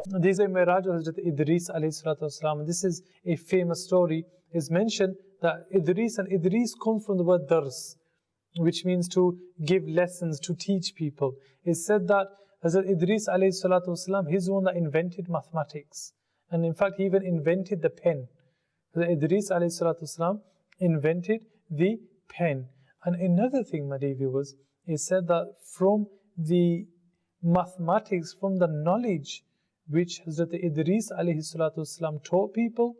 There is a Meraj of Hadrat Idrees alayhi salatu wasalam. This is a famous story. It's mentioned that Idrees, and Idrees comes from the word dars, which means to give lessons, to teach people. It's said that Hadrat Idrees alayhi salatu wasalam, he's the one that invented mathematics. And in fact, he even invented the pen. Hadrat Idrees alayhi salatu wasalam invented the pen. And another thing, my dear viewers, is said that from the mathematics, from the knowledge which Hadrat Idrees alayhi salatu wasalam taught people,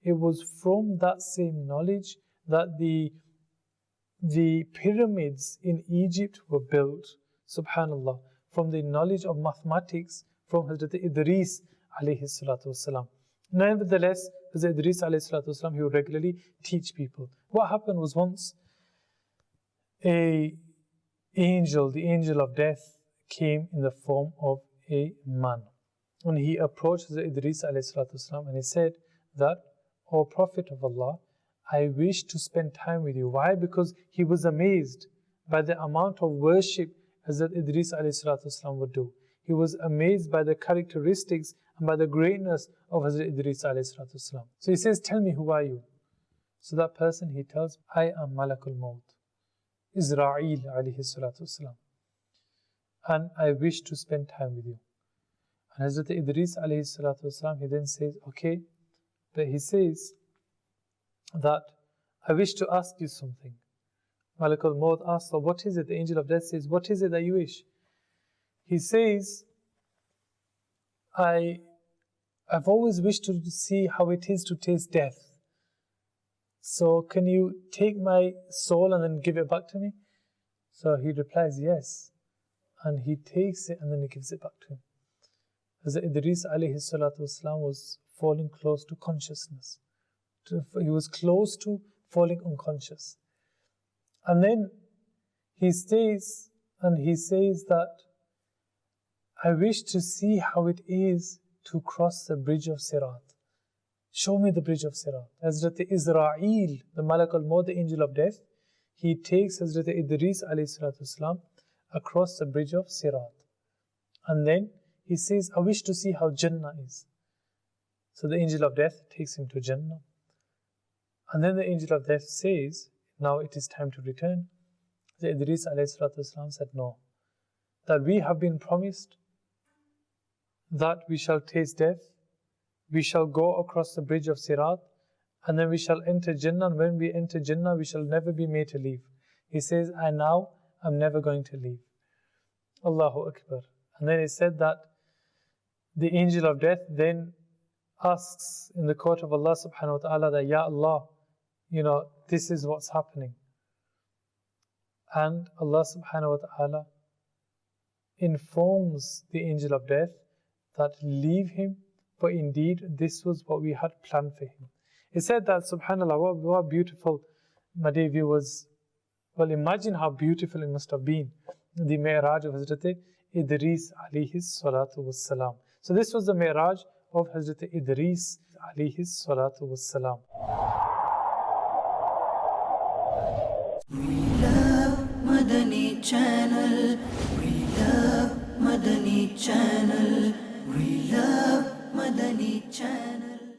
it was from that same knowledge that the pyramids in Egypt were built. Subhanallah, from the knowledge of mathematics from Hadrat Idrees alayhi salatu wasalam. Nevertheless, Hadrat Idrees alayhi salatu wasalam, he would regularly teach people. What happened was once the angel of death came in the form of a man. And he approached Hadrat Idrees alayhi salatu wasalam and he said that, O Prophet of Allah, I wish to spend time with you. Why? Because he was amazed by the amount of worship Hadrat Idrees alayhi salatu wasalam would do. He was amazed by the characteristics and by the greatness of Hadrat Idrees alayhi salatu wasalam. So he says, tell me, who are you? So that person, he tells, I am Malakul Maut, Israel alayhi salatu wasalam, and I wish to spend time with you. And Hazrat Idrees alayhi salatu wasalam, he then says, okay, but he says that I wish to ask you something. Malakul Maut asks, so what is it? The angel of death says, what is it that you wish? He says, I've always wished to see how it is to taste death. So can you take my soul and then give it back to me? So he replies, yes. And he takes it and then he gives it back to him. Hazrat Idrees alayhi salatu wasalam was falling close to consciousness. He was close to falling unconscious. And then he stays and he says that, I wish to see how it is to cross the bridge of Sirat. Show me the bridge of Sirat. Hazrat Israel, the Malakul Maut, the angel of death, he takes Hazrat Idrees alayhi salatu wasalam across the bridge of Sirat. And then he says, I wish to see how Jannah is. So the angel of death takes him to Jannah. And then the angel of death says, now it is time to return. The Idrees alayhi salatu wasalam said, no, that we have been promised that we shall taste death, we shall go across the bridge of Sirat, and then we shall enter Jannah, and when we enter Jannah, we shall never be made to leave. He says, I'm never going to leave. Allahu Akbar. And then he said that the angel of death then asks in the court of Allah subhanahu wa ta'ala that, Ya Allah, this is what's happening. And Allah subhanahu wa ta'ala informs the angel of death that leave him, for indeed this was what we had planned for him. He said that, subhanAllah, what beautiful, my dear viewers. Well, imagine how beautiful it must have been, the Meraj of Hadrat Idrees alayhi salatu wassalam. So this was the Meraj of Hadrat Idrees alayhi salatu wassalam. We love Madani Channel. We love Madani Channel. We love Madani Channel.